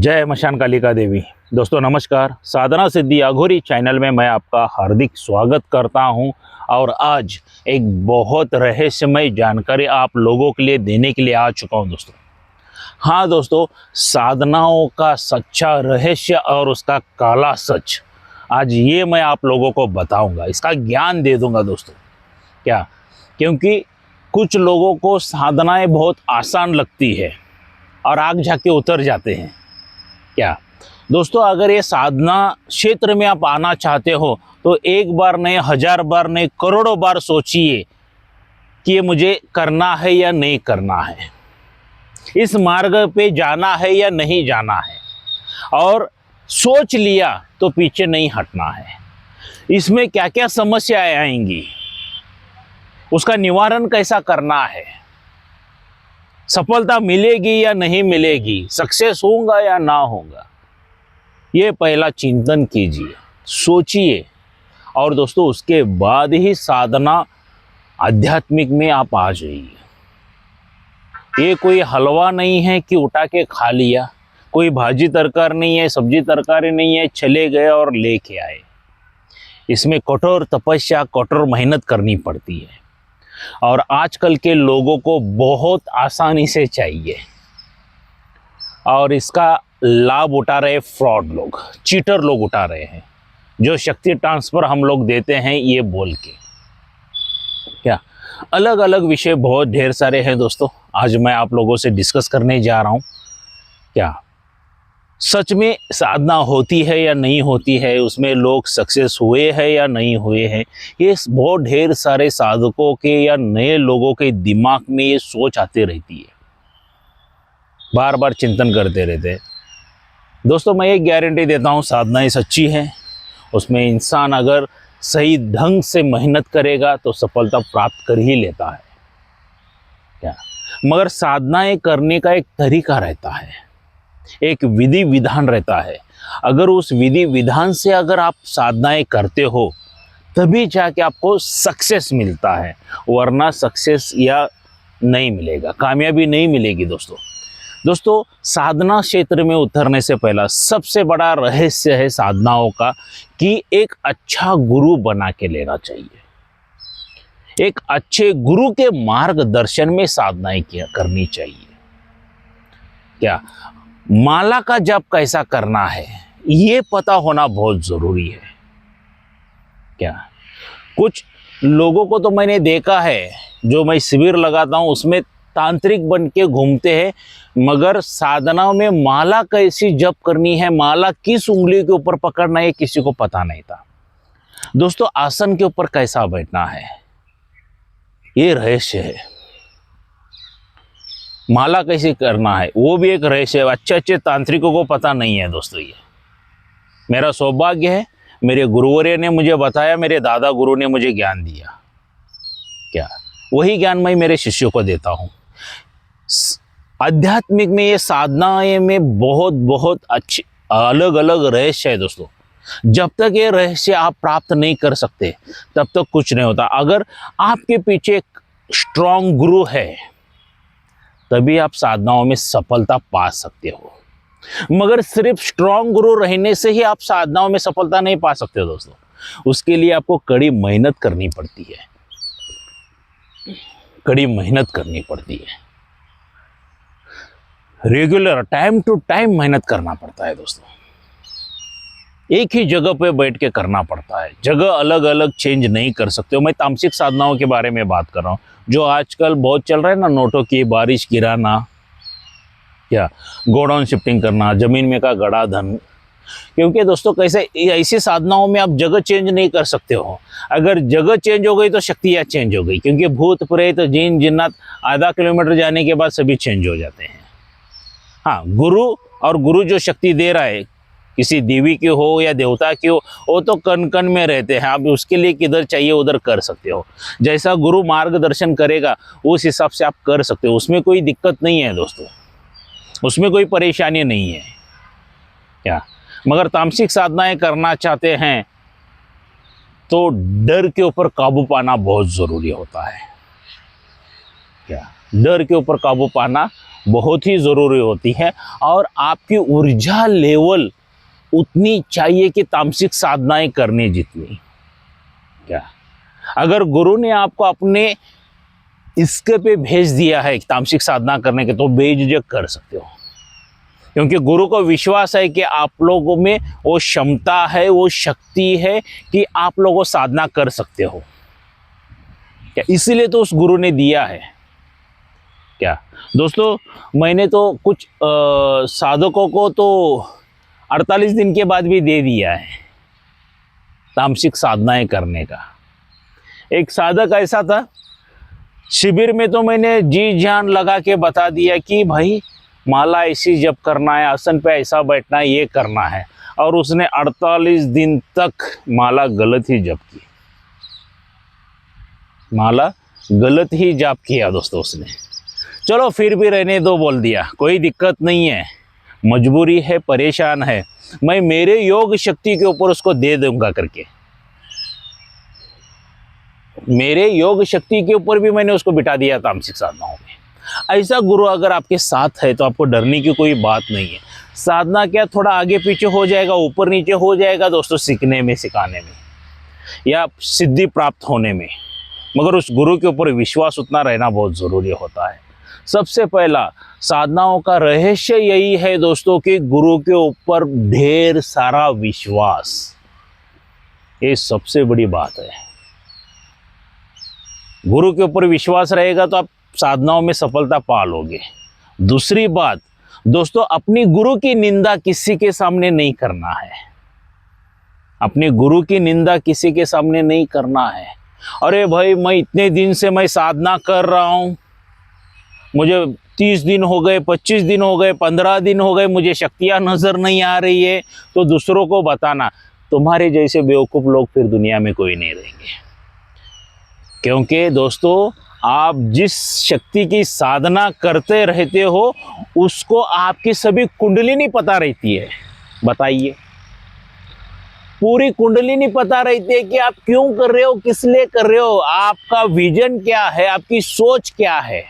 जय मशान कालिका देवी। दोस्तों नमस्कार। साधना सिद्धि अघोरी चैनल में मैं आपका हार्दिक स्वागत करता हूं और आज एक बहुत रहस्यमय जानकारी आप लोगों के लिए देने के लिए आ चुका हूं दोस्तों। हाँ दोस्तों, साधनाओं का सच्चा रहस्य और उसका काला सच आज ये मैं आप लोगों को बताऊंगा, इसका ज्ञान दे दूंगा दोस्तों। क्या? क्योंकि कुछ लोगों को साधनाएं बहुत आसान लगती है और आग जाके उतर जाते हैं। क्या दोस्तों, अगर ये साधना क्षेत्र में आप आना चाहते हो तो एक बार नहीं, 1000 बार नहीं, करोड़ों बार सोचिए कि ये मुझे करना है या नहीं करना है, इस मार्ग पे जाना है या नहीं जाना है। और सोच लिया तो पीछे नहीं हटना है। इसमें क्या क्या समस्याएं आएंगी, उसका निवारण कैसा करना है, सफलता मिलेगी या नहीं मिलेगी, सक्सेस होगा या ना होगा, ये पहला चिंतन कीजिए, सोचिए। और दोस्तों उसके बाद ही साधना आध्यात्मिक में आप आ जाइए। ये कोई हलवा नहीं है कि उठा के खा लिया, कोई भाजी तरकारी नहीं है, सब्जी तरकारी नहीं है, चले गए और लेके आए। इसमें कठोर तपस्या, कठोर मेहनत करनी पड़ती है और आजकल के लोगों को बहुत आसानी से चाहिए और इसका लाभ उठा रहे फ्रॉड लोग, चीटर लोग उठा रहे हैं, जो शक्ति ट्रांसफर हम लोग देते हैं ये बोल के। क्या अलग अलग विषय बहुत ढेर सारे हैं दोस्तों, आज मैं आप लोगों से डिस्कस करने जा रहा हूँ। क्या सच में साधना होती है या नहीं होती है, उसमें लोग सक्सेस हुए हैं या नहीं हुए हैं, ये बहुत ढेर सारे साधकों के या नए लोगों के दिमाग में ये सोच आती रहती है, बार बार चिंतन करते रहते हैं। दोस्तों मैं ये गारंटी देता हूँ, साधनाएं सच्ची है, उसमें इंसान अगर सही ढंग से मेहनत करेगा तो सफलता प्राप्त कर ही लेता है। क्या मगर साधनाएं करने का एक तरीका रहता है, एक विधि विधान रहता है। अगर उस विधि विधान से अगर आप साधनाएं करते हो तभी जाके आपको सक्सेस मिलता है, वरना सक्सेस या नहीं मिलेगा, कामयाबी नहीं मिलेगी दोस्तों साधना क्षेत्र में उतरने से पहला सबसे बड़ा रहस्य है साधनाओं का कि एक अच्छा गुरु बना के लेना चाहिए। एक अच्छे गुरु के मार्गदर्शन में साधनाएं करनी चाहिए। क्या माला का जप कैसा करना है ये पता होना बहुत जरूरी है। क्या कुछ लोगों को तो मैंने देखा है, जो मैं शिविर लगाता हूं उसमें तांत्रिक बन के घूमते हैं, मगर साधना में माला कैसी जप करनी है, माला किस उंगली के ऊपर पकड़ना है किसी को पता नहीं था। दोस्तों आसन के ऊपर कैसा बैठना है ये रहस्य है, माला कैसे करना है वो भी एक रहस्य है। अच्छे तांत्रिकों को पता नहीं है दोस्तों। ये मेरा सौभाग्य है, मेरे गुरुवर्य ने मुझे बताया, मेरे दादा गुरु ने मुझे ज्ञान दिया। क्या वही ज्ञान मैं मेरे शिष्यों को देता हूँ। आध्यात्मिक में ये साधनाएं में बहुत बहुत अच्छी अलग अलग रहस्य है दोस्तों। जब तक ये रहस्य आप प्राप्त नहीं कर सकते तब तक कुछ नहीं होता। अगर आपके पीछे एक स्ट्रॉन्ग गुरु है तभी आप साधनाओं में सफलता पा सकते हो, मगर सिर्फ स्ट्रॉन्ग गुरु रहने से ही आप साधनाओं में सफलता नहीं पा सकते दोस्तों। उसके लिए आपको कड़ी मेहनत करनी पड़ती है, कड़ी मेहनत करनी पड़ती है, रेगुलर टाइम टू टाइम मेहनत करना पड़ता है दोस्तों। एक ही जगह पे बैठ के करना पड़ता है, जगह अलग अलग चेंज नहीं कर सकते हो। मैं तामसिक साधनाओं के बारे में बात कर रहा हूँ, जो आजकल बहुत चल रहा है ना, नोटों की बारिश गिराना, क्या गोडाउन शिफ्टिंग करना, जमीन में का गड़ा धन। क्योंकि दोस्तों कैसे ऐसी साधनाओं में आप जगह चेंज नहीं कर सकते हो। अगर जगह चेंज हो गई तो शक्तियाँ चेंज हो गई, क्योंकि भूत प्रेत जिन जिन्नात आधा किलोमीटर जाने के बाद सभी चेंज हो जाते हैं। हाँ, गुरु जो शक्ति दे रहा है, किसी देवी की हो या देवता की हो, वो तो कण कण में रहते हैं। आप उसके लिए किधर चाहिए उधर कर सकते हो, जैसा गुरु मार्गदर्शन करेगा उस हिसाब से आप कर सकते हो, उसमें कोई दिक्कत नहीं है दोस्तों, उसमें कोई परेशानी नहीं है। क्या मगर तामसिक साधनाएं करना चाहते हैं तो डर के ऊपर काबू पाना बहुत जरूरी होता है। क्या डर के ऊपर काबू पाना बहुत ही ज़रूरी होती है। और आपकी ऊर्जा लेवल उतनी चाहिए कि तामसिक साधनाएं करने जितनी। क्या अगर गुरु ने आपको अपने इसके पे भेज दिया है तामसिक साधना करने के, तो बेझिझक कर सकते हो, क्योंकि गुरु को विश्वास है कि आप लोगों में वो क्षमता है, वो शक्ति है कि आप लोगों साधना कर सकते हो। क्या इसीलिए तो उस गुरु ने दिया है। क्या दोस्तों, मैंने तो कुछ साधकों को तो 48 दिन के बाद भी दे दिया है तामसिक साधनाएं करने का। एक साधक ऐसा था, शिविर में तो मैंने जी जान लगा के बता दिया कि भाई माला ऐसी जप करना है, आसन पे ऐसा बैठना है, ये करना है, और उसने 48 दिन तक माला गलत ही जप की। माला गलत ही जाप किया दोस्तों उसने। चलो फिर भी रहने दो बोल दिया, कोई दिक्कत नहीं है, मजबूरी है, परेशान है, मैं मेरे योग शक्ति के ऊपर उसको दे दूंगा करके, मेरे योग शक्ति के ऊपर भी मैंने उसको बिठा दिया तामसिक साधनाओं में। ऐसा गुरु अगर आपके साथ है तो आपको डरने की कोई बात नहीं है। साधना क्या थोड़ा आगे पीछे हो जाएगा, ऊपर नीचे हो जाएगा दोस्तों, सीखने में, सिखाने में या सिद्धि प्राप्त होने में, मगर उस गुरु के ऊपर विश्वास उतना रहना बहुत ज़रूरी होता है। सबसे पहला साधनाओं का रहस्य यही है दोस्तों कि गुरु के ऊपर ढेर सारा विश्वास, ये सबसे बड़ी बात है। गुरु के ऊपर विश्वास रहेगा तो आप साधनाओं में सफलता पा लोगे। दूसरी बात दोस्तों, अपनी गुरु की निंदा किसी के सामने नहीं करना है। अपने गुरु की निंदा किसी के सामने नहीं करना है। अरे भाई, मैं इतने दिन से मैं साधना कर रहा हूँ, मुझे 30 दिन हो गए, 25 दिन हो गए, 15 दिन हो गए, मुझे शक्तियाँ नज़र नहीं आ रही है, तो दूसरों को बताना। तुम्हारे जैसे बेवकूफ़ लोग फिर दुनिया में कोई नहीं रहेंगे। क्योंकि दोस्तों, आप जिस शक्ति की साधना करते रहते हो उसको आपकी सभी कुंडली नहीं पता रहती है। बताइए, पूरी कुंडली नहीं पता रहती है कि आप क्यों कर रहे हो, किस लिए कर रहे हो, आपका विजन क्या है, आपकी सोच क्या है।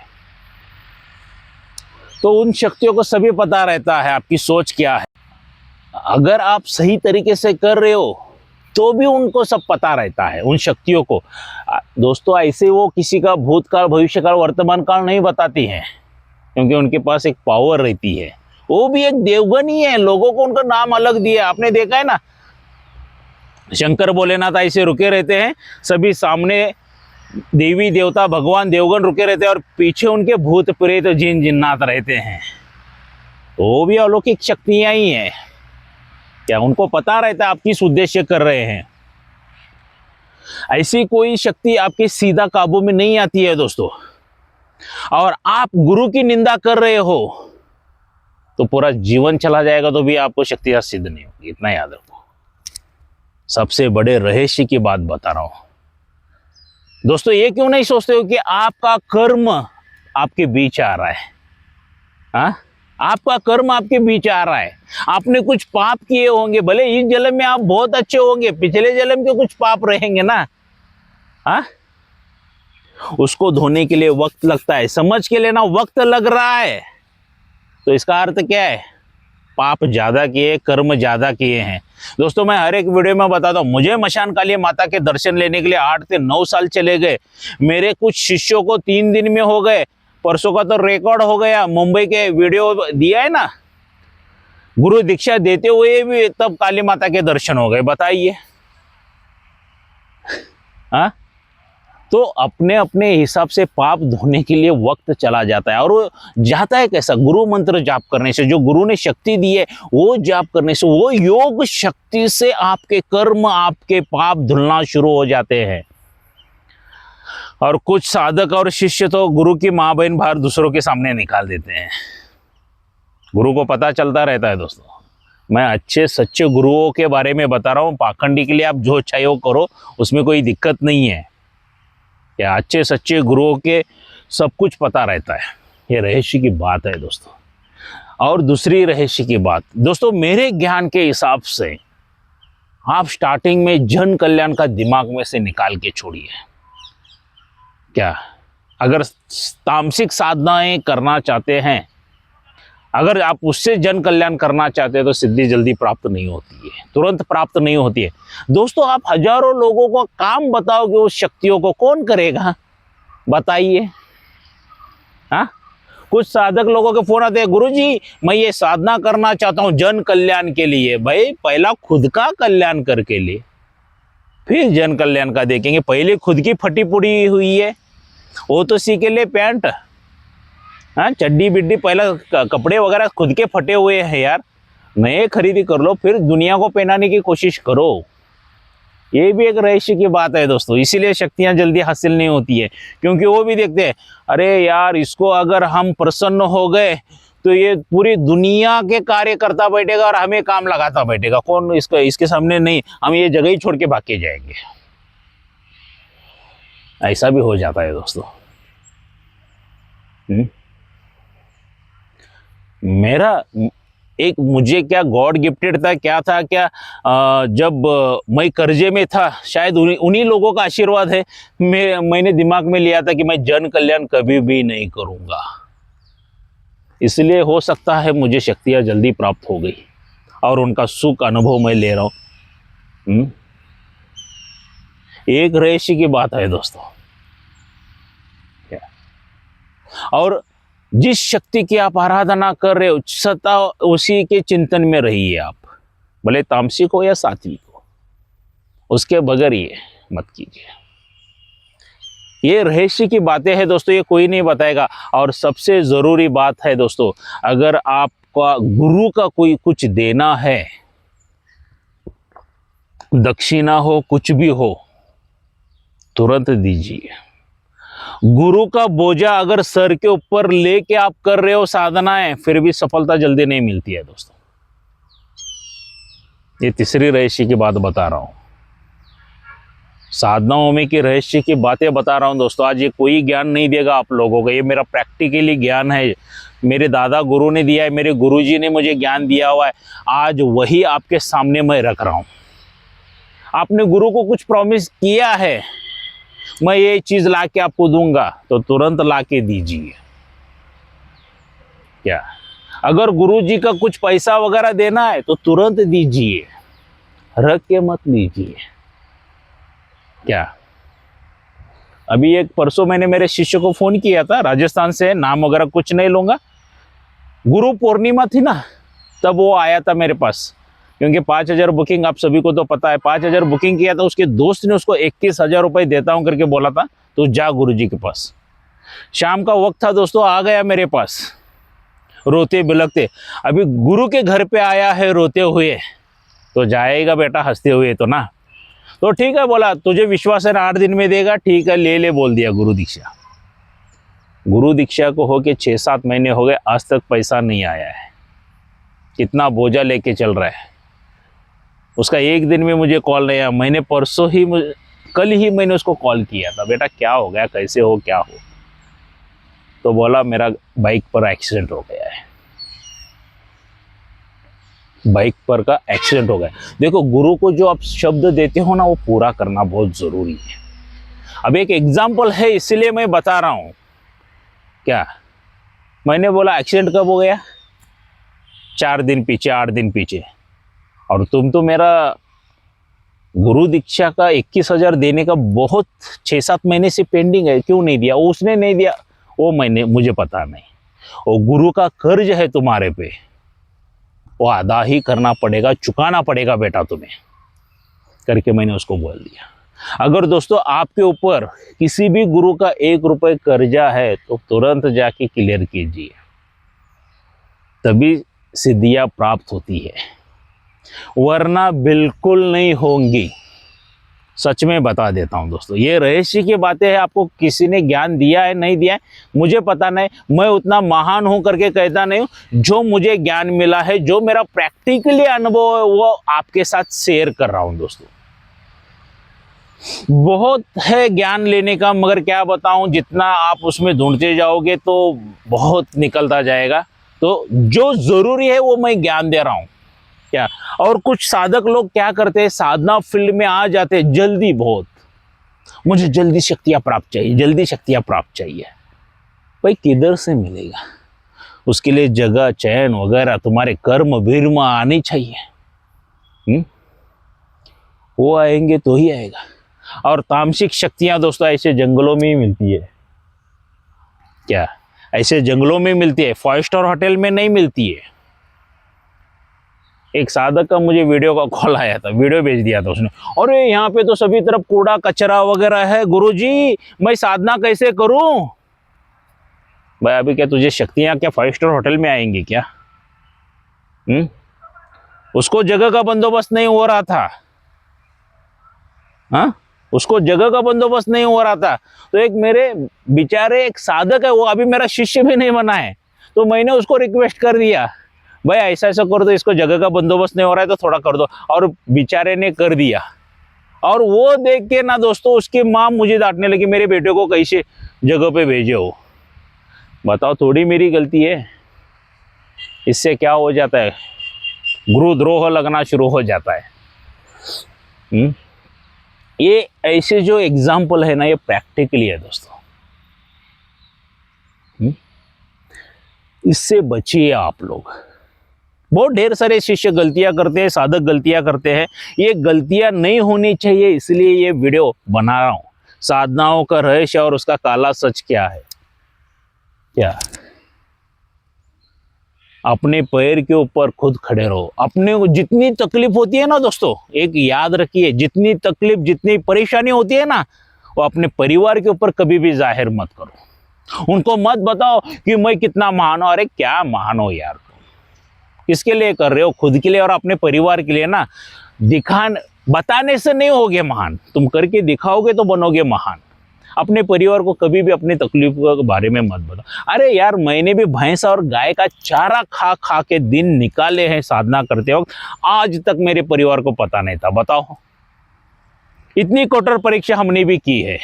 तो उन शक्तियों को सभी पता रहता है आपकी सोच क्या है। अगर आप सही तरीके से कर रहे हो तो भी उनको सब पता रहता है, उन शक्तियों को। दोस्तों, ऐसे वो किसी का भूतकाल, भविष्यकाल, वर्तमान काल नहीं बताती हैं, क्योंकि उनके पास एक पावर रहती है। वो भी एक देवगन ही है, लोगों को उनका नाम अलग दिया। आपने देखा है ना, शंकर भोलेनाथ ऐसे रुके रहते हैं, सभी सामने देवी देवता भगवान देवगन रुके रहते हैं और पीछे उनके भूत प्रेत जिन जिन्नात रहते हैं। वो भी अलौकिक शक्तियां ही हैं। क्या उनको पता रहता है आप किस उद्देश्य कर रहे हैं। ऐसी कोई शक्ति आपके सीधा काबू में नहीं आती है दोस्तों। और आप गुरु की निंदा कर रहे हो तो पूरा जीवन चला जाएगा तो भी आपको शक्तियां सिद्ध नहीं होगी, इतना याद रखो। सबसे बड़े रहस्य की बात बता रहा हूं दोस्तों। ये क्यों नहीं सोचते हो कि आपका कर्म आपके बीच आ रहा है? हाँ, आपका कर्म आपके बीच आ रहा है। आपने कुछ पाप किए होंगे, भले इस जन्म में आप बहुत अच्छे होंगे, पिछले जन्म के कुछ पाप रहेंगे ना। हाँ, उसको धोने के लिए वक्त लगता है, समझ के लेना, वक्त लग रहा है। तो इसका अर्थ क्या है? पाप ज्यादा किए, कर्म ज्यादा किए हैं। दोस्तों, मैं हर एक वीडियो में बताता हूँ, मुझे मशान काली माता के दर्शन लेने के लिए 8 से 9 साल चले गए। मेरे कुछ शिष्यों को 3 दिन में हो गए। परसों का तो रिकॉर्ड हो गया, मुंबई के वीडियो दिया है ना, गुरु दीक्षा देते हुए भी तब काली माता के दर्शन हो गए। बताइए। हाँ, तो अपने अपने हिसाब से पाप धोने के लिए वक्त चला जाता है। और वो जाता है कैसा? गुरु मंत्र जाप करने से, जो गुरु ने शक्ति दी है वो जाप करने से, वो योग शक्ति से आपके कर्म, आपके पाप धुलना शुरू हो जाते हैं। और कुछ साधक और शिष्य तो गुरु की माँ बहन बाहर दूसरों के सामने निकाल देते हैं। गुरु को पता चलता रहता है दोस्तों। मैं अच्छे सच्चे गुरुओं के बारे में बता रहा हूँ। पाखंडी के लिए आप जो चाहे वो करो, उसमें कोई दिक्कत नहीं है। या अच्छे सच्चे गुरुओं के सब कुछ पता रहता है। ये रहस्य की बात है दोस्तों। और दूसरी रहस्य की बात दोस्तों, मेरे ज्ञान के हिसाब से आप स्टार्टिंग में जन कल्याण का दिमाग में से निकाल के छोड़िए। क्या अगर तामसिक साधनाएं करना चाहते हैं, अगर आप उससे जन कल्याण करना चाहते हैं तो सिद्धि जल्दी प्राप्त नहीं होती है, तुरंत प्राप्त नहीं होती है। दोस्तों, आप हजारों लोगों को काम बताओगे, उस शक्तियों को कौन करेगा बताइए? हाँ, कुछ साधक लोगों के फोन आते हैं, गुरुजी मैं ये साधना करना चाहता हूं जन कल्याण के लिए। भाई पहला खुद का कल्याण करके लिए, फिर जन कल्याण का देखेंगे। पहले खुद की फटी पुड़ी हुई है वो तो सीखे ले पैंट, हाँ चड्डी बिड्डी, पहला कपड़े वगैरह खुद के फटे हुए हैं यार, नए खरीदी कर लो, फिर दुनिया को पहनाने की कोशिश करो। ये भी एक रहस्य की बात है दोस्तों, इसीलिए शक्तियां जल्दी हासिल नहीं होती है, क्योंकि वो भी देखते हैं अरे यार इसको अगर हम प्रसन्न हो गए तो ये पूरी दुनिया के कार्य करता बैठेगा और हमें काम लगाता बैठेगा, कौन इसका इसके सामने नहीं, हम ये जगह ही छोड़ के भाग के जाएंगे। ऐसा भी हो जाता है दोस्तों। मेरा एक मुझे क्या गॉड गिफ्टेड था, क्या था क्या, जब मैं कर्जे में था, शायद उन्हीं लोगों का आशीर्वाद है, मैंने दिमाग में लिया था कि मैं जन कल्याण कभी भी नहीं करूंगा, इसलिए हो सकता है मुझे शक्तियां जल्दी प्राप्त हो गई और उनका सुख अनुभव मैं ले रहा हूं। एक रहस्य की बात है दोस्तों। और जिस शक्ति की आप आराधना कर रहे हो सदा उसी के चिंतन में रहिए आप, भले तामसिक हो या सात्विक हो, उसके बगैर ये मत कीजिए। ये रहस्य की बातें हैं दोस्तों, ये कोई नहीं बताएगा। और सबसे जरूरी बात है दोस्तों, अगर आपका गुरु का कोई कुछ देना है, दक्षिणा हो कुछ भी हो, तुरंत दीजिए। गुरु का बोझा अगर सर के ऊपर लेके आप कर रहे हो साधनाएं, फिर भी सफलता जल्दी नहीं मिलती है दोस्तों। ये तीसरी रहस्य की बात बता रहा हूं, साधनाओं में की रहस्य की बातें बता रहा हूं दोस्तों। आज ये कोई ज्ञान नहीं देगा आप लोगों को, ये मेरा प्रैक्टिकली ज्ञान है, मेरे दादा गुरु ने दिया है, मेरे गुरुजी ने मुझे ज्ञान दिया हुआ है, आज वही आपके सामने मैं रख रहा हूं। आपने गुरु को कुछ प्रॉमिस किया है, मैं ये चीज ला के आपको दूंगा, तो तुरंत ला के दीजिए। क्या अगर गुरु जी का कुछ पैसा वगैरह देना है तो तुरंत दीजिए, रख के मत लीजिए। क्या अभी एक परसों मैंने मेरे शिष्य को फोन किया था, राजस्थान से, नाम वगैरह कुछ नहीं लूंगा, गुरु पूर्णिमा थी ना, तब वो आया था मेरे पास, क्योंकि 5,000 बुकिंग आप सभी को तो पता है, 5,000 बुकिंग किया था। उसके दोस्त ने उसको 21,000 रुपये देता हूं करके बोला था, तो जा गुरुजी के पास। शाम का वक्त था दोस्तों, आ गया मेरे पास रोते बिलखते, अभी गुरु के घर पे आया है रोते हुए, तो जाएगा बेटा हंसते हुए तो ना। तो ठीक है बोला, तुझे विश्वास है ना 8 दिन में देगा, ठीक है ले ले बोल दिया गुरु दीक्षा। गुरु दीक्षा को होके 6-7 महीने हो गए, आज तक पैसा नहीं आया है। कितना बोझा लेके चल रहा है। उसका एक दिन में मुझे कॉल नहीं आया, मैंने परसों ही कल ही मैंने उसको कॉल किया था, बेटा क्या हो गया, कैसे हो, क्या हो, तो बोला मेरा बाइक पर एक्सीडेंट हो गया है, बाइक पर का एक्सीडेंट हो गया। देखो गुरु को जो आप शब्द देते हो ना, वो पूरा करना बहुत जरूरी है। अब एक एग्जाम्पल है इसलिए मैं बता रहा हूं। क्या मैंने बोला एक्सीडेंट कब हो गया, 4 दिन पीछे, 8 दिन पीछे, और तुम तो मेरा गुरु दीक्षा का 21,000 देने का बहुत 6-7 महीने से पेंडिंग है, क्यों नहीं दिया? उसने नहीं दिया, वो मुझे पता नहीं, वो गुरु का कर्ज है तुम्हारे पे, वो अदा ही करना पड़ेगा, चुकाना पड़ेगा बेटा तुम्हें, करके मैंने उसको बोल दिया। अगर दोस्तों आपके ऊपर किसी भी गुरु का 1 रुपये कर्जा है तो तुरंत जाके क्लियर कीजिए, तभी सिद्धियां प्राप्त होती है, वरना बिल्कुल नहीं होंगी। सच में बता देता हूं दोस्तों, ये रहस्य की बातें हैं, आपको किसी ने ज्ञान दिया है नहीं दिया है मुझे पता नहीं, मैं उतना महान हूं करके कहता नहीं हूं। जो मुझे ज्ञान मिला है, जो मेरा प्रैक्टिकली अनुभव है, वो आपके साथ शेयर कर रहा हूं दोस्तों। बहुत है ज्ञान लेने का, मगर क्या बताऊं, जितना आप उसमें ढूंढते जाओगे तो बहुत निकलता जाएगा। तो जो जरूरी है वो मैं ज्ञान दे रहा हूं। क्या और कुछ साधक लोग क्या करते हैं, साधना फील्ड में आ जाते हैं जल्दी बहुत, मुझे जल्दी शक्तियाँ प्राप्त चाहिए, जल्दी शक्तियाँ प्राप्त चाहिए। भाई किधर से मिलेगा? उसके लिए जगह चयन वगैरह तुम्हारे कर्म वीर्म आनी चाहिए। वो आएंगे तो ही आएगा। और तामसिक शक्तियां दोस्तों ऐसे जंगलों में ही मिलती है। क्या ऐसे जंगलों में मिलती है? 5 स्टार होटल में नहीं मिलती है। एक साधक का मुझे वीडियो का कॉल आया था, वीडियो भेज दिया था उसने, अरे यहाँ पे तो सभी तरफ कूड़ा कचरा वगैरह है गुरुजी, मैं साधना कैसे करूं? भाई अभी क्या तुझे शक्तियां क्या 5 स्टार होटल में आएंगी क्या? उसको जगह का बंदोबस्त नहीं हो रहा था। हाँ, उसको जगह का बंदोबस्त नहीं हो रहा था। तो एक मेरे बेचारे एक साधक है, वो अभी मेरा शिष्य भी नहीं बना है, तो मैंने उसको रिक्वेस्ट कर दिया, भाई ऐसा ऐसा कर दो, इसको जगह का बंदोबस्त नहीं हो रहा है तो थोड़ा कर दो। और बेचारे ने कर दिया। और वो देख के ना दोस्तों उसकी माँ मुझे डांटने लगी, मेरे बेटे को कैसे जगह पे भेजे हो। बताओ, थोड़ी मेरी गलती है? इससे क्या हो जाता है? गुरुद्रोह लगना शुरू हो जाता है। ये ऐसे जो एग्जाम्पल है ना, ये प्रैक्टिकली है दोस्तों। इससे बचिए आप लोग। बहुत ढेर सारे शिष्य गलतियां करते हैं, साधक गलतियां करते हैं। ये गलतियां नहीं होनी चाहिए, इसलिए ये वीडियो बना रहा हूं। साधनाओं का रहस्य और उसका काला सच क्या है। क्या अपने पैर के ऊपर खुद खड़े रहो। अपने को जितनी तकलीफ होती है ना दोस्तों, एक याद रखिए, जितनी तकलीफ जितनी परेशानी होती है ना, वो अपने परिवार के ऊपर कभी भी जाहिर मत करो। उनको मत बताओ कि मैं कितना महान हूं। अरे क्या महान हो यार, किसके लिए कर रहे हो? खुद के लिए और अपने परिवार के लिए ना। बताने से नहीं होगे महान, तुम करके दिखाओगे तो बनोगे महान। अपने परिवार को कभी भी अपनी तकलीफ के बारे में मत बताओ। अरे यार, मैंने भी भैंस और गाय का चारा खा खा के दिन निकाले हैं साधना करते वक्त, आज तक मेरे परिवार को पता नहीं था। बताओ, इतनी कठोर परीक्षा हमने भी की है।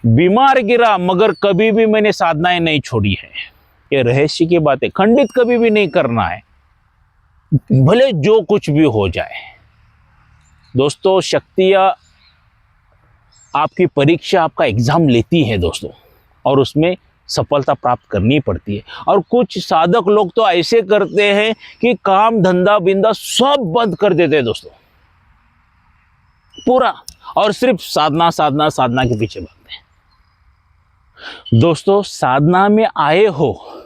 बीमार गिरा मगर कभी भी मैंने साधनाएं नहीं छोड़ी है। ये रहस्य की बात है, खंडित कभी भी नहीं करना है, भले जो कुछ भी हो जाए। दोस्तों, शक्तियां आपकी परीक्षा, आपका एग्जाम लेती है दोस्तों, और उसमें सफलता प्राप्त करनी पड़ती है। और कुछ साधक लोग तो ऐसे करते हैं कि काम धंधा बिंदा सब बंद कर देते हैं दोस्तों, पूरा, और सिर्फ साधना साधना साधना के पीछे भागते हैं। दोस्तों, साधना में आए हो,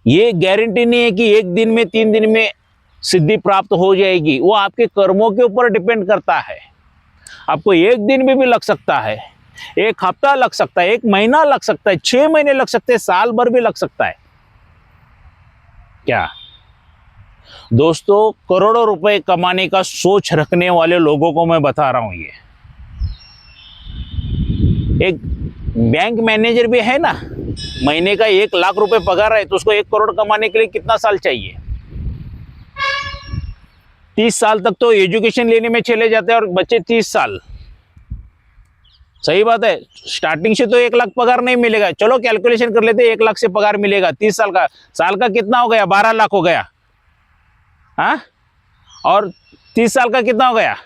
ये गारंटी नहीं है कि 1 दिन में 3 दिन में सिद्धि प्राप्त हो जाएगी। वो आपके कर्मों के ऊपर डिपेंड करता है। आपको 1 दिन में भी लग सकता है, 1 हफ्ता लग सकता है, 1 महीना लग सकता है, 6 महीने लग सकते हैं, साल भर भी लग सकता है। क्या दोस्तों, करोड़ों रुपए कमाने का सोच रखने वाले लोगों को मैं बता रहा हूं, ये एक बैंक मैनेजर भी है ना, महीने का 1 लाख रुपए पगार है, तो उसको 1 करोड़ कमाने के लिए कितना साल चाहिए? 30 साल तक तो एजुकेशन लेने में चले जाते हैं, और बच्चे 30 साल। सही बात है, स्टार्टिंग से तो 1 लाख पगार नहीं मिलेगा। चलो कैलकुलेशन कर लेते हैं, 1 लाख से पगार मिलेगा 30 साल का, साल का कितना हो गया? 12 लाख हो गया। हाँ, और 30 साल का कितना हो गया?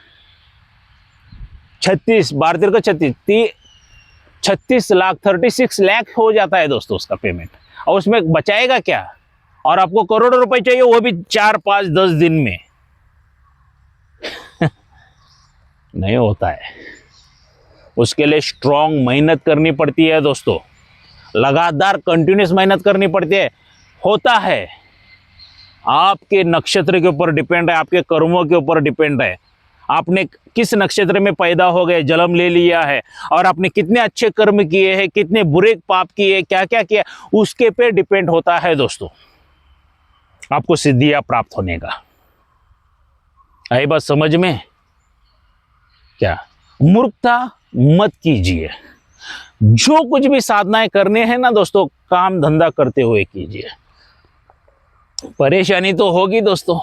36, 12 को 36, 36 लाख, 36 लाख हो जाता है दोस्तों उसका पेमेंट। और उसमें बचाएगा क्या? और आपको करोड़ों रुपए चाहिए, वो भी 4, 5, 10 दिन में। नहीं होता है। उसके लिए स्ट्रॉन्ग मेहनत करनी पड़ती है दोस्तों, लगातार कंटिन्यूस मेहनत करनी पड़ती है। होता है, आपके नक्षत्र के ऊपर डिपेंड है, आपके कर्मों के ऊपर डिपेंड है। आपने किस नक्षत्र में पैदा हो गए, जन्म ले लिया है, और आपने कितने अच्छे कर्म किए हैं, कितने बुरे पाप किए, क्या क्या किया, उसके पे डिपेंड होता है दोस्तों आपको सिद्धियां प्राप्त होने का। आई बात समझ में? क्या मूर्खता मत कीजिए। जो कुछ भी साधनाएं करने हैं ना दोस्तों, काम धंधा करते हुए कीजिए। परेशानी तो होगी दोस्तों,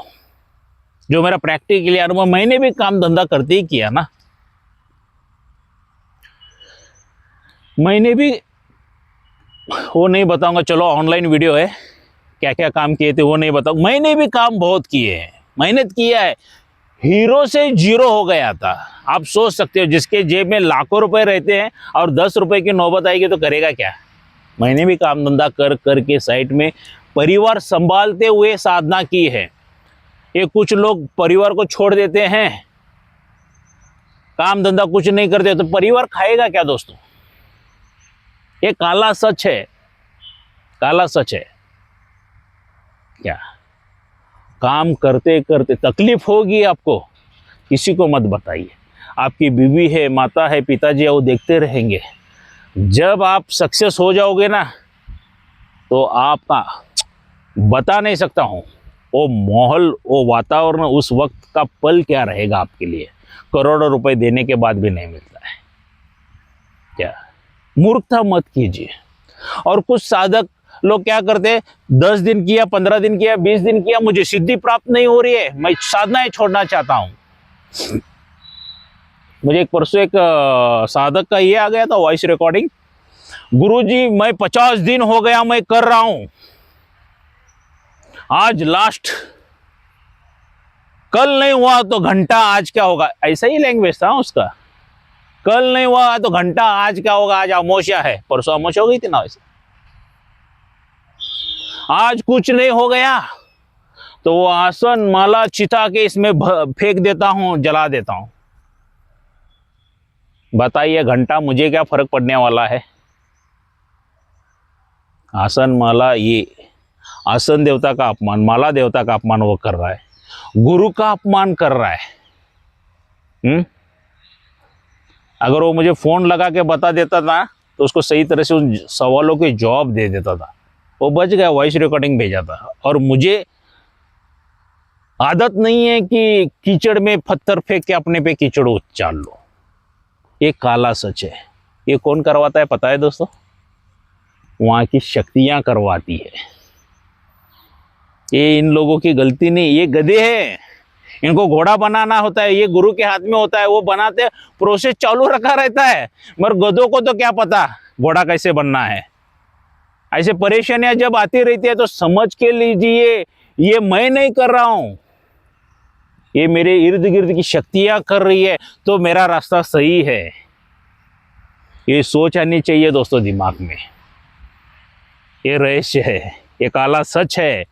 जो मेरा प्रैक्टिकली अनुभव, मैंने भी काम धंधा करते ही किया ना। मैंने भी, वो नहीं बताऊंगा, चलो ऑनलाइन वीडियो है, क्या क्या काम किए थे वो नहीं बताऊंगा। मैंने भी काम बहुत किए हैं, मेहनत किया है, हीरो से जीरो हो गया था। आप सोच सकते हो, जिसके जेब में लाखों रुपए रहते हैं और 10 रुपए की नौबत आएगी तो करेगा क्या। मैंने भी काम धंधा कर करके साइड में परिवार संभालते हुए साधना की है। ये कुछ लोग परिवार को छोड़ देते हैं, काम धंधा कुछ नहीं करते, तो परिवार खाएगा क्या दोस्तों। ये काला सच है, काला सच है। क्या काम करते करते तकलीफ होगी आपको, किसी को मत बताइए। आपकी बीवी है, माता है, पिताजी है, वो देखते रहेंगे। जब आप सक्सेस हो जाओगे ना, तो आपका बता नहीं सकता हूँ वो माहौल, वो वातावरण, उस वक्त का पल क्या रहेगा आपके लिए। करोड़ों रुपए देने के बाद भी नहीं मिलता है। क्या मूर्खता मत कीजिए। और कुछ साधक लोग क्या करते हैं, 10 दिन किया, 15 दिन किया, 20 दिन किया, मुझे सिद्धि प्राप्त नहीं हो रही है, मैं साधनाएं छोड़ना चाहता हूं। मुझे एक परसों एक साधक का ये आ गया था वॉइस रिकॉर्डिंग, गुरुजी मैं 50 दिन हो गया मैं कर रहा हूं, आज लास्ट, कल नहीं हुआ तो घंटा आज क्या होगा। ऐसा ही लैंग्वेज था उसका, कल नहीं हुआ तो घंटा आज क्या होगा, आज अमावस्या है, परसों अमावस्या हो गई थी ना, वैसे आज कुछ नहीं हो गया तो वो आसन माला चिता के इसमें फेंक देता हूं, जला देता हूं। बताइए घंटा मुझे क्या फर्क पड़ने वाला है। आसन माला, ये आसन देवता का अपमान, माला देवता का अपमान वो कर रहा है, गुरु का अपमान कर रहा है। अगर वो मुझे फोन लगा के बता देता था तो उसको सही तरह से उन सवालों के जवाब दे देता था, वो बच गया, वॉइस रिकॉर्डिंग भेजा था। और मुझे आदत नहीं है कि कीचड़ में पत्थर फेंक के अपने पे कीचड़ उछाल लो। ये काला सच है। ये कौन करवाता है पता है दोस्तों, वहां की शक्तियां करवाती है। ये इन लोगों की गलती नहीं, ये गधे हैं, इनको घोड़ा बनाना होता है, ये गुरु के हाथ में होता है, वो बनाते, प्रोसेस चालू रखा रहता है, मगर गधों को तो क्या पता घोड़ा कैसे बनना है। ऐसे परेशानियां जब आती रहती है तो समझ के लीजिए ये मैं नहीं कर रहा हूं, ये मेरे इर्द गिर्द की शक्तियां कर रही है, तो मेरा रास्ता सही है। ये सोच आनी चाहिए दोस्तों दिमाग में। ये रहस्य है, ये काला सच है।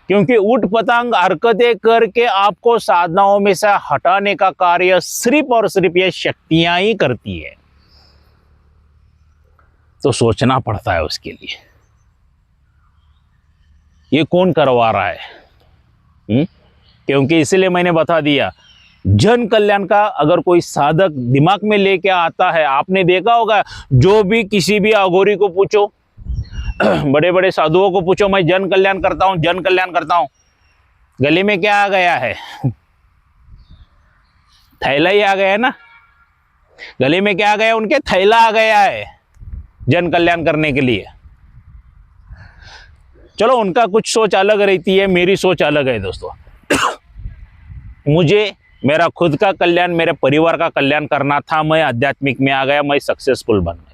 क्योंकि उठ पतंग हरकतें करके आपको साधनाओं में से हटाने का कार्य सिर्फ और सिर्फ ये शक्तियां ही करती है। तो सोचना पड़ता है उसके लिए, ये कौन करवा रहा है। क्योंकि इसीलिए मैंने बता दिया, जन कल्याण का अगर कोई साधक दिमाग में लेके आता है, आपने देखा होगा, जो भी किसी भी अघोरी को पूछो, बड़े बड़े साधुओं को पूछो, मैं जन कल्याण करता हूं, जन कल्याण करता हूं, गले में क्या आ गया है, थैला ही आ गया है ना। गले में क्या आ गया, उनके थैला आ गया है जन कल्याण करने के लिए। चलो उनका कुछ सोच अलग रहती है, मेरी सोच अलग है दोस्तों। मुझे मेरा खुद का कल्याण, मेरे परिवार का कल्याण करना था, मैं आध्यात्मिक में आ गया, मैं सक्सेसफुल बन गया।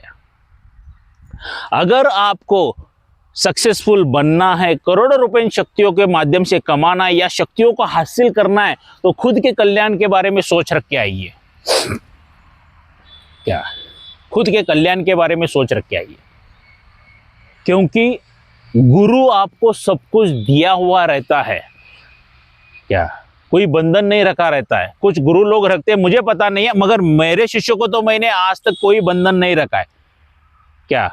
अगर आपको सक्सेसफुल बनना है, करोड़ों रुपए इन शक्तियों के माध्यम से कमाना है या शक्तियों को हासिल करना है, तो खुद के कल्याण के बारे में सोच रख के आइए। क्या खुद के कल्याण के बारे में सोच रख के आइए, क्योंकि गुरु आपको सब कुछ दिया हुआ रहता है। क्या कोई बंधन नहीं रखा रहता है, कुछ गुरु लोग रखते हैं, मुझे पता नहीं है, मगर मेरे शिष्यों को तो मैंने आज तक कोई बंधन नहीं रखा है। क्या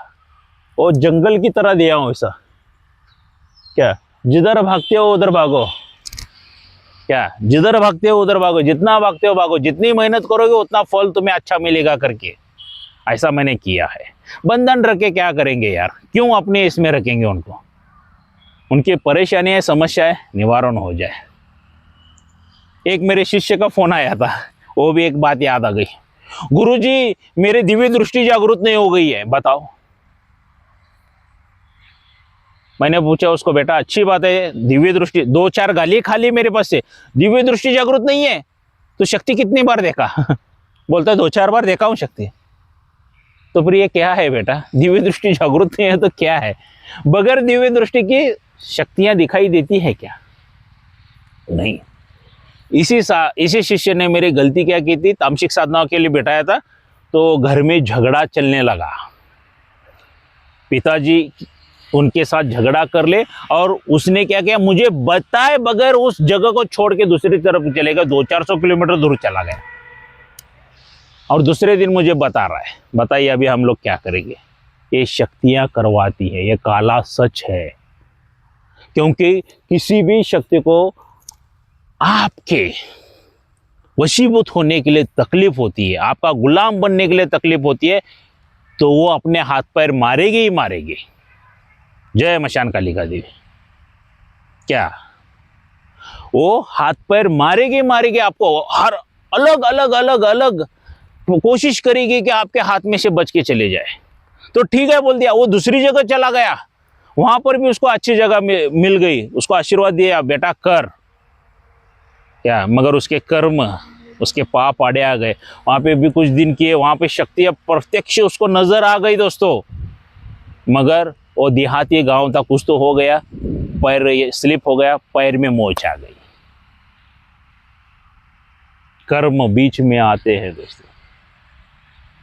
वो जंगल की तरह दिया हूं ऐसा, क्या जिधर भागते हो उधर भागो, क्या जिधर भागते हो उधर भागो, जितना भागते हो भागो, जितनी मेहनत करोगे उतना फल तुम्हें अच्छा मिलेगा करके, ऐसा मैंने किया है। बंधन रखे क्या करेंगे यार, क्यों अपने इसमें रखेंगे उनको, उनकी परेशानियां समस्याएं निवारण हो जाए। एक मेरे शिष्य का फोन आया था, वो भी एक बात याद आ गई, गुरुजी मेरी दिव्य दृष्टि जागृत नहीं हो गई है, बताओ। मैंने पूछा उसको, बेटा अच्छी बात है दिव्य दृष्टि, 2-4 गाली खा ली मेरे पास से, दिव्य दृष्टि जागृत नहीं है तो शक्ति कितनी बार देखा बोलता है 2-4 बार देखा हूं शक्ति। तो फिर ये क्या है बेटा, दिव्य दृष्टि जागृत नहीं है तो क्या है, बगैर दिव्य दृष्टि की शक्तियां दिखाई देती है क्या, नहीं। इसी शिष्य ने मेरी गलती क्या की थी, तामसिक साधनाओं के लिए बिठाया था, तो घर में झगड़ा चलने लगा। पिताजी उनके साथ झगड़ा कर ले और उसने क्या किया, मुझे बताए बगैर उस जगह को छोड़ के दूसरी तरफ चले गया, 200-400 किलोमीटर दूर चला गया और दूसरे दिन मुझे बता रहा है। बताइए अभी हम लोग क्या करेंगे। ये शक्तियां करवाती है, ये काला सच है। क्योंकि किसी भी शक्ति को आपके वशीभूत होने के लिए तकलीफ होती है, आपका गुलाम बनने के लिए तकलीफ होती है, तो वो अपने हाथ पैर मारेगी ही मारेगी। जय मशान कालिका देवी। क्या वो हाथ पैर मारेगी मारेगी आपको, हर अलग अलग अलग अलग कोशिश करेगी कि आपके हाथ में से बच के चले जाए। तो ठीक है बोल दिया, वो दूसरी जगह चला गया, वहां पर भी उसको अच्छी जगह मिल गई, उसको आशीर्वाद दिया, बेटा कर। क्या मगर उसके कर्म, उसके पाप आड़े आ गए। वहां पे भी कुछ दिन किए, वहां पे शक्तियां प्रत्यक्ष उसको नजर आ गई दोस्तों, मगर वो देहाती गांव था, कुछ तो हो गया, पैर स्लिप हो गया, पैर में मोच आ गई। कर्म बीच में आते हैं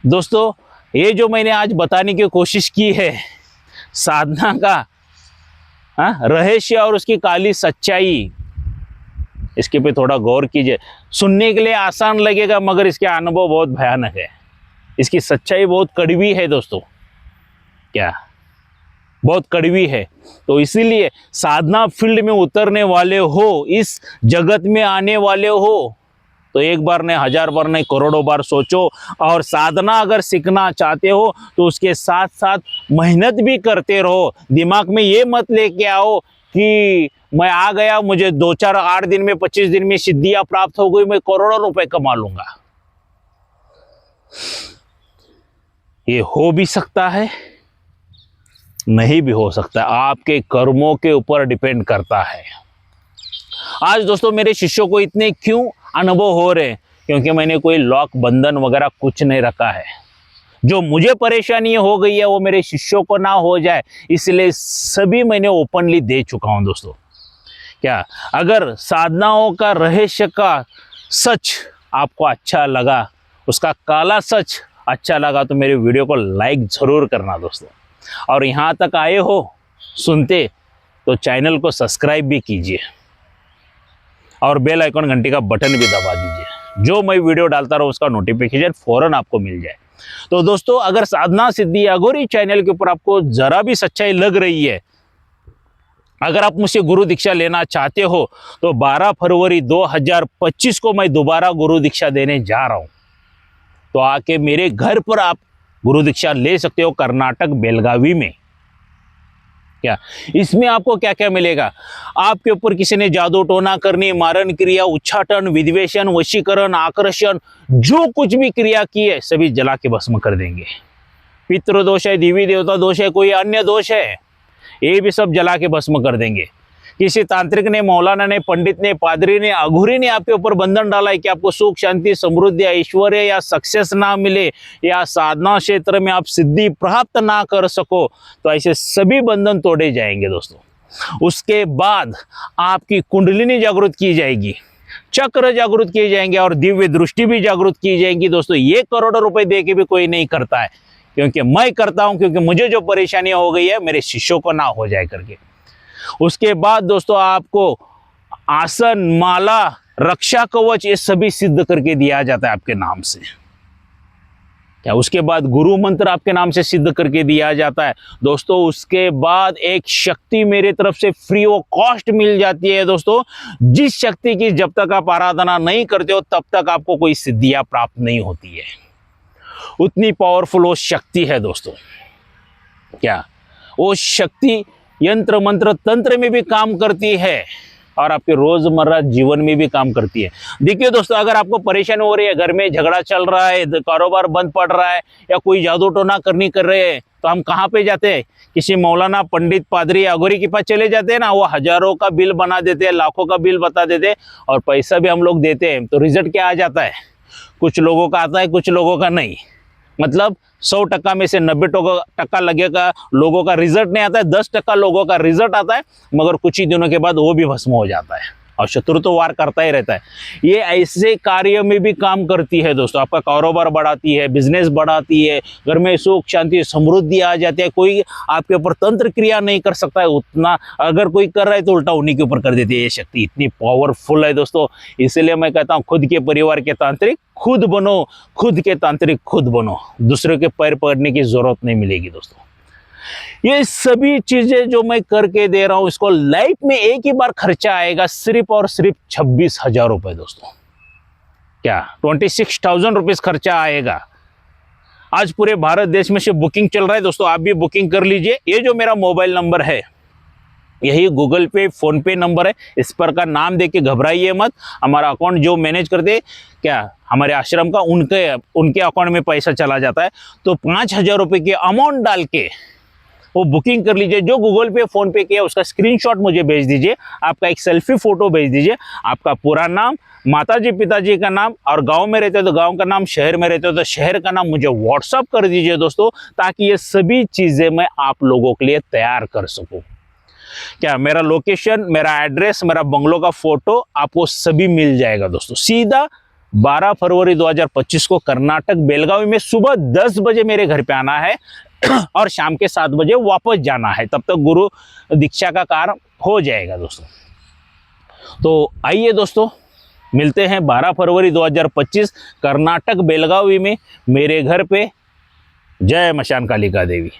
दोस्तों। ये जो मैंने आज बताने की कोशिश की है साधना का रहस्य और उसकी काली सच्चाई, इसके पे थोड़ा गौर कीजिए। सुनने के लिए आसान लगेगा मगर इसके अनुभव बहुत भयानक है, इसकी सच्चाई बहुत कड़वी है दोस्तों। क्या बहुत कड़वी है। तो इसीलिए साधना फील्ड में उतरने वाले हो, इस जगत में आने वाले हो, तो एक बार नहीं, 1000 बार नहीं, करोड़ों बार सोचो। और साधना अगर सीखना चाहते हो तो उसके साथ साथ मेहनत भी करते रहो। दिमाग में ये मत लेके आओ कि मैं आ गया, मुझे 2-4-8 दिन में 25 दिन में सिद्धियां प्राप्त हो गई, मैं करोड़ों रुपए कमा लूंगा। ये हो भी सकता है, नहीं भी हो सकता है, आपके कर्मों के ऊपर डिपेंड करता है। आज दोस्तों मेरे शिष्यों को इतने क्यों अनुभव हो रहे हैं, क्योंकि मैंने कोई लॉक बंधन वगैरह कुछ नहीं रखा है। जो मुझे परेशानी हो गई है वो मेरे शिष्यों को ना हो जाए, इसलिए सभी मैंने ओपनली दे चुका हूं दोस्तों। क्या अगर साधनाओं का रहस्य का सच आपको अच्छा लगा, उसका काला सच अच्छा लगा, तो मेरे वीडियो को लाइक जरूर करना दोस्तों। और यहाँ तक आए हो सुनते तो चैनल को सब्सक्राइब भी कीजिए और बेल आइकन घंटी का बटन भी दबा दीजिए, जो मैं वीडियो डालता रहूँ उसका नोटिफिकेशन फौरन आपको मिल जाए। तो दोस्तों अगर साधना सिद्धि अघोरी चैनल के ऊपर आपको जरा भी सच्चाई लग रही है, अगर आप मुझसे गुरु दीक्षा लेना चाहते हो, तो 12 फरवरी 2025 को मैं दोबारा गुरु दीक्षा देने जा रहा हूं। तो आके मेरे घर पर आप गुरु दीक्षा ले सकते हो, कर्नाटक बेलगावी में। क्या इसमें आपको क्या क्या मिलेगा? आपके ऊपर किसी ने जादू टोना करनी, मारण क्रिया, उच्चाटन, विद्वेषण, वशीकरण, आकर्षण, जो कुछ भी क्रिया की है सभी जला के भस्म कर देंगे। पितृ दोष है, देवी देवता दोष है, कोई अन्य दोष है, ये भी सब जला के भस्म कर देंगे। किसी तांत्रिक ने, मौलाना ने, पंडित ने, पादरी ने, अघोरी ने आपके ऊपर बंधन डाला है कि आपको सुख, शांति, समृद्धि, ऐश्वर्य या सक्सेस ना मिले, या साधना क्षेत्र में आप सिद्धि प्राप्त ना कर सको, तो ऐसे सभी बंधन तोड़े जाएंगे दोस्तों। उसके बाद आपकी कुंडलिनी जागृत की जाएगी, चक्र जागृत किए जाएंगे और दिव्य दृष्टि भी जागृत की जाएगी दोस्तों। ये करोड़ों रुपए दे के भी कोई नहीं करता है, क्योंकि मैं करता हूं, क्योंकि मुझे जो परेशानियां हो गई है मेरे शिष्यों को ना हो जाए करके। उसके बाद दोस्तों आपको आसन, माला, रक्षा कवच, ये सभी सिद्ध करके दिया जाता है आपके नाम से। क्या उसके बाद गुरु मंत्र आपके नाम से सिद्ध करके दिया जाता है दोस्तों। उसके बाद एक शक्ति मेरे तरफ से फ्री ऑफ कॉस्ट मिल जाती है दोस्तों, जिस शक्ति की जब तक आप आराधना नहीं करते हो तब तक आपको कोई सिद्धियां प्राप्त नहीं होती है। उतनी पावरफुल वो शक्ति है दोस्तों। क्या वो शक्ति यंत्र मंत्र तंत्र में भी काम करती है और आपके रोजमर्रा जीवन में भी काम करती है। देखिए दोस्तों, अगर आपको परेशानी हो रही है, घर में झगड़ा चल रहा है, कारोबार बंद पड़ रहा है, या कोई जादू टोना करनी कर रहे हैं, तो हम कहाँ पे जाते हैं? किसी मौलाना, पंडित, पादरी, अघोरी के पास चले जाते हैं ना। वो हजारों का बिल बना देते हैं, लाखों का बिल बता देते हैं और पैसा भी हम लोग देते हैं। तो रिजल्ट क्या आ जाता है? कुछ लोगों का आता है, कुछ लोगों का नहीं। मतलब 100% में से 90% लगेगा लोगों का रिजल्ट नहीं आता है, 10% लोगों का रिजल्ट आता है, मगर कुछ ही दिनों के बाद वो भी भस्म हो जाता है। और शत्रु तो वार करता ही रहता है। ये ऐसे कार्य में भी काम करती है दोस्तों, आपका कारोबार बढ़ाती है, बिजनेस बढ़ाती है, घर में सुख शांति समृद्धि आ जाती है। कोई आपके ऊपर तंत्र क्रिया नहीं कर सकता है उतना, अगर कोई कर रहा है तो उल्टा उन्हीं के ऊपर कर देती है। ये शक्ति इतनी पावरफुल है दोस्तों, इसलिए मैं कहता हूँ खुद के परिवार के तांत्रिक खुद बनो, खुद के तांत्रिक खुद बनो, दूसरे के पैर पकड़ने की जरूरत नहीं मिलेगी दोस्तों। ये सभी चीजें जो मैं करके दे रहा हूं, इसको लाइफ में एक ही बार खर्चा आएगा सिर्फ और सिर्फ 26,000 रुपए दोस्तों। क्या 26,000 रुपीज खर्चा आएगा। आज पूरे भारत देश में से बुकिंग चल रहा है दोस्तों, आप भी बुकिंग कर लीजिए। ये जो मेरा मोबाइल नंबर है, यही गूगल पे फोन पे नंबर है, इस पर का नाम देके घबराइए मत। हमारा अकाउंट जो मैनेज करते क्या हमारे आश्रम का, उनके अकाउंट में पैसा चला जाता है। तो 5,000 रुपए की अमाउंट डाल के वो बुकिंग कर लीजिए। जो गूगल पे फोन पे किया उसका स्क्रीनशॉट मुझे भेज दीजिए, आपका एक सेल्फी फोटो भेज दीजिए, आपका पूरा नाम, माताजी पिताजी का नाम, और गांव में रहते हो तो गांव का नाम, शहर में रहते हो तो शहर का नाम मुझे व्हाट्सअप कर दीजिए दोस्तों, ताकि ये सभी चीजें मैं आप लोगों के लिए तैयार कर सकूं। क्या मेरा लोकेशन, मेरा एड्रेस, मेरा बंगलो का फोटो आपको सभी मिल जाएगा दोस्तों। सीधा 12 फरवरी 2025 को कर्नाटक बेलगावी में सुबह 10 बजे मेरे घर पे आना है और शाम के 7 बजे वापस जाना है। तब तक गुरु दीक्षा का कार्य हो जाएगा दोस्तों। तो आइए दोस्तों, मिलते हैं 12 फरवरी 2025 कर्नाटक बेलगावी में मेरे घर पे। जय मशान कालिका देवी।